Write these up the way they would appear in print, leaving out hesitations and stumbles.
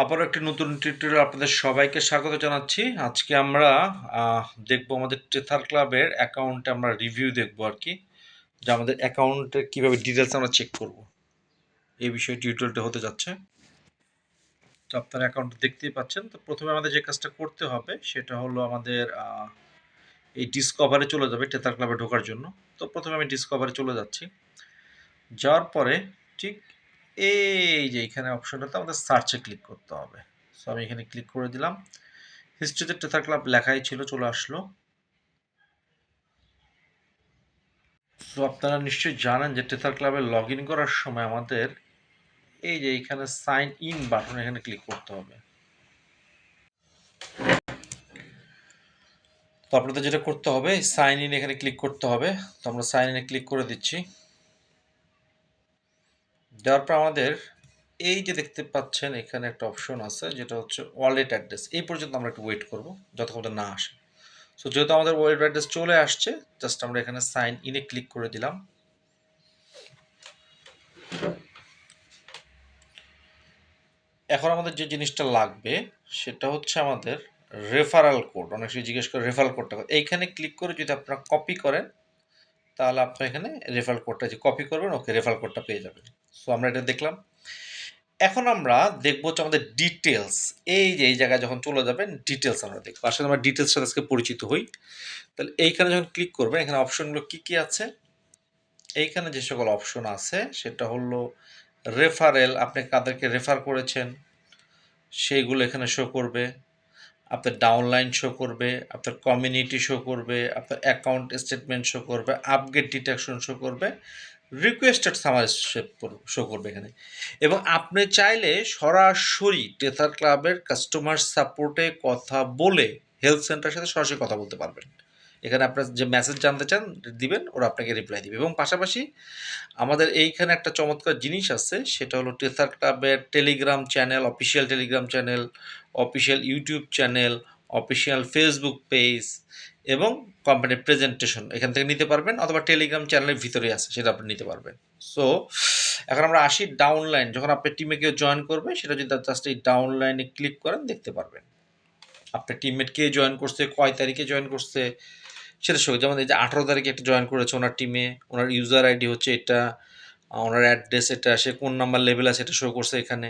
আবারও একটি নতুন টিউটোরিয়াল আপনাদের সবাইকে স্বাগত জানাচ্ছি। আজকে আমরা দেখব আমাদের টেথার ক্লাবের অ্যাকাউন্টে আমরা রিভিউ দেখব আর কি, যে আমাদের অ্যাকাউন্টে কীভাবে ডিটেলস আমরা চেক করব, এই বিষয়ে টিউটোরিয়ালটা হতে যাচ্ছে। তো আপনার অ্যাকাউন্ট দেখতেই পাচ্ছেন। তো প্রথমে আমাদের যে কাজটা করতে হবে সেটা হলো আমাদের এই ডিসকভারে চলে যাবে টেথার ক্লাবে ঢোকার জন্য। তো প্রথমে আমি ডিসকভারে চলে যাচ্ছি। যাওয়ার পরে ঠিক এই যে এখানে অপশনটাতে আমাদের সার্চে ক্লিক করতে হবে। সো আমি এখানে ক্লিক করে দিলাম। হিস্ট্রিতে টেথার ক্লাব লেখাই ছিল, চলে আসলো। তো আপনারা নিশ্চয়ই জানেন যে টেথার ক্লাবে লগ ইন করার সময় আমাদের এই যে এখানে সাইন ইন বাটন, এখানে ক্লিক করতে হবে। তো আপনাদের যেটা করতে হবে, সাইন ইন এখানে ক্লিক করতে হবে। তো আমরা সাইন ইনে ক্লিক করে দিচ্ছি। দেওয়ার পর আমাদের এই যে দেখতে পাচ্ছেন এখানে একটা অপশন আছে যেটা হচ্ছে ওয়ালেট অ্যাড্রেস। এই পর্যন্ত আমরা একটু ওয়েট করব যতক্ষণ না আসে। সো যেহেতু আমাদের ওয়ালেট অ্যাড্রেস চলে আসছে, জাস্ট আমরা এখানে সাইন ইনে ক্লিক করে দিলাম। এখন আমাদের যে জিনিসটা লাগবে সেটা হচ্ছে আমাদের রেফারাল কোড। অনেক সময় জিজ্ঞেস করে রেফারাল কোডটা, এইখানে ক্লিক করে যদি আপনারা কপি করেন তাহলে আপনার এখানে রেফারাল কোডটা যে কপি করবেন, ওকে রেফারাল কোডটা পেয়ে যাবেন। সো আমরা এটা দেখলাম। এখন আমরা দেখবো হচ্ছে আমাদের ডিটেলস। এই যে এই জায়গায় যখন চলে যাবেন ডিটেলস আমরা দেখবো। আসলে আমরা ডিটেলস সাথে আজকে পরিচিত হই। তাহলে এইখানে যখন ক্লিক করবেন, এখানে অপশনগুলো কি কি আছে, এইখানে যে সকল অপশন আছে সেটা হলো রেফারেল, আপনি কাদেরকে রেফার করেছেন সেইগুলো এখানে শো করবে, আপনার ডাউনলাইন শো করবে, আপনার কমিউনিটি শো করবে, আপনার অ্যাকাউন্ট স্টেটমেন্ট শো করবে, আপগ্রেড ডিটেকশন শো করবে, রিকোয়েস্টেড সামারি শো করবে এখানে। এবং আপনি চাইলে সরাসরি টেথার ক্লাবের কাস্টমার সাপোর্টে কথা বলে হেল্প সেন্টারের সাথে সরাসরি কথা বলতে পারবেন। এখানে আপনার যে মেসেজ জানতে চান দিবেন, ওরা আপনাকে রিপ্লাই দিবে। এবং পাশাপাশি আমাদের এইখানে একটা চমৎকার জিনিস আছে, সেটা হলো টেথার ক্লাবের Telegram channel, official Telegram channel, official YouTube channel, official Facebook page এবং কোম্পানির প্রেজেন্টেশন এখান থেকে নিতে পারবেন, অথবা টেলিগ্রাম চ্যানেলের ভিতরে আছে সেটা আপনি নিতে পারবেন। সো এখন আমরা আসি ডাউনলাইন। যখন আপনার টিমে কেউ জয়েন করবে, সেটা যদি জাস্ট এই ডাউনলাইনে ক্লিক করেন দেখতে পারবেন আপনার টিমমেট কে জয়েন করছে, কয় তারিখে জয়েন করছে সেটা শো। যেমন এই যে 18 তারিখে একটা জয়েন করেছে ওনার টিমে, ওনার ইউজার আইডি হচ্ছে এটা, ওনার অ্যাড্রেস এটা, সে কোন নাম্বার লেভেল আছে এটা শো করছে এখানে।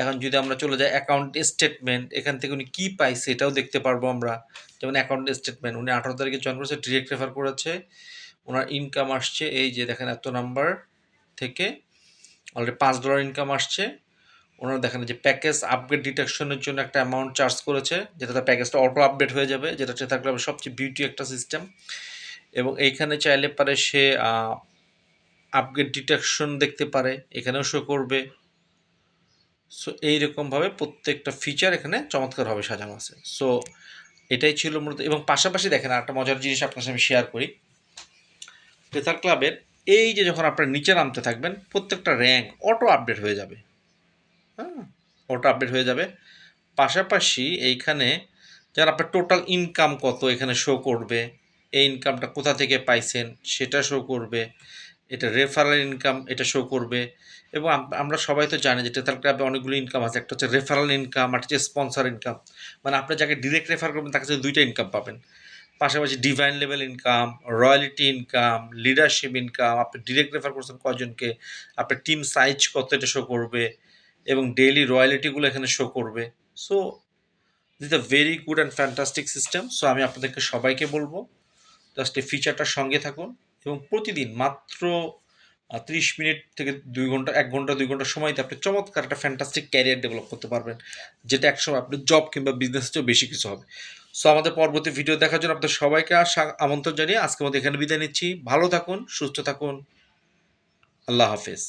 এখন যদি আমরা চলে যাই অ্যাকাউন্ট স্টেটমেন্ট, এখান থেকে উনি কী পাইছে এটাও দেখতে পারবো আমরা। যেমন অ্যাকাউন্ট স্টেটমেন্ট, উনি 18 তারিখে জয়েন করেছে, ডিরেক্ট রেফার করেছে, ওনার ইনকাম আসছে এই যে দেখেন এত নাম্বার থেকে অলরেডি $5 ইনকাম আসছে। ওনারা দেখেন যে প্যাকেজ আপগ্রেড ডিটেকশনের জন্য একটা অ্যামাউন্ট চার্জ করেছে, যেটাতে প্যাকেজটা অটো আপডেট হয়ে যাবে, যেটা টেথার ক্লাবের সবচেয়ে বিউটি একটা সিস্টেম। এবং এইখানে চাইলে পারে সে আপগ্রেড ডিটেকশন দেখতে পারে, এখানেও শো করবে। সো এইরকমভাবে প্রত্যেকটা ফিচার এখানে চমৎকারভাবে সাজানো আছে। সো এটাই ছিল মূলত। এবং পাশাপাশি দেখেন একটা মজার জিনিস আপনার সাথে আমি শেয়ার করি। টেথার ক্লাবের এই যে যখন আপনার নিচে নামতে থাকবেন, প্রত্যেকটা র্যাঙ্ক অটো আপডেট হয়ে যাবে। হ্যাঁ, অটো আপডেট হয়ে যাবে। পাশাপাশি এইখানে যেন আপনার টোটাল ইনকাম কত এখানে শো করবে, এই ইনকামটা কোথা থেকে পাইছেন সেটা শো করবে, এটা রেফারেল ইনকাম এটা শো করবে। এবং আমরা সবাই তো জানি যে টেথার ক্লাবে অনেকগুলো ইনকাম আছে, একটা হচ্ছে রেফারেল ইনকাম, একটা হচ্ছে স্পন্সর ইনকাম। মানে আপনি যাকে ডিরেক্ট রেফার করবেন তার কাছে দুইটা ইনকাম পাবেন। পাশাপাশি divine level income, royalty income, leadership income, আপনি ডিরেক্ট রেফার করছেন কজনকে, আপনার টিম সাইজ কত এটা শো করবে, এবং ডেইলি রয়্যালিটিগুলো এখানে শো করবে। So this is a very good and fantastic system. So আমি আপনাদেরকে সবাইকে বলবো জাস্ট এই ফিচারটার সঙ্গে থাকুন এবং প্রতিদিন মাত্র 30 মিনিট থেকে 2 ঘন্টা, 1 ঘন্টা 2 ঘন্টা সময়তে আপনি চমৎকার একটা ফ্যান্টাস্টিক ক্যারিয়ার ডেভেলপ করতে পারবেন, যেটা একসময় আপনার জব কিংবা বিজনেসের চেয়েও বেশি কিছু হবে। সো আমাদের পরবর্তী ভিডিও দেখার জন্য আপনাদের সবাইকে আমন্ত্রণ জানিয়ে আজকের মতো এখানে বিদায় নিচ্ছি। ভালো থাকুন, সুস্থ থাকুন, আল্লাহ হাফেজ।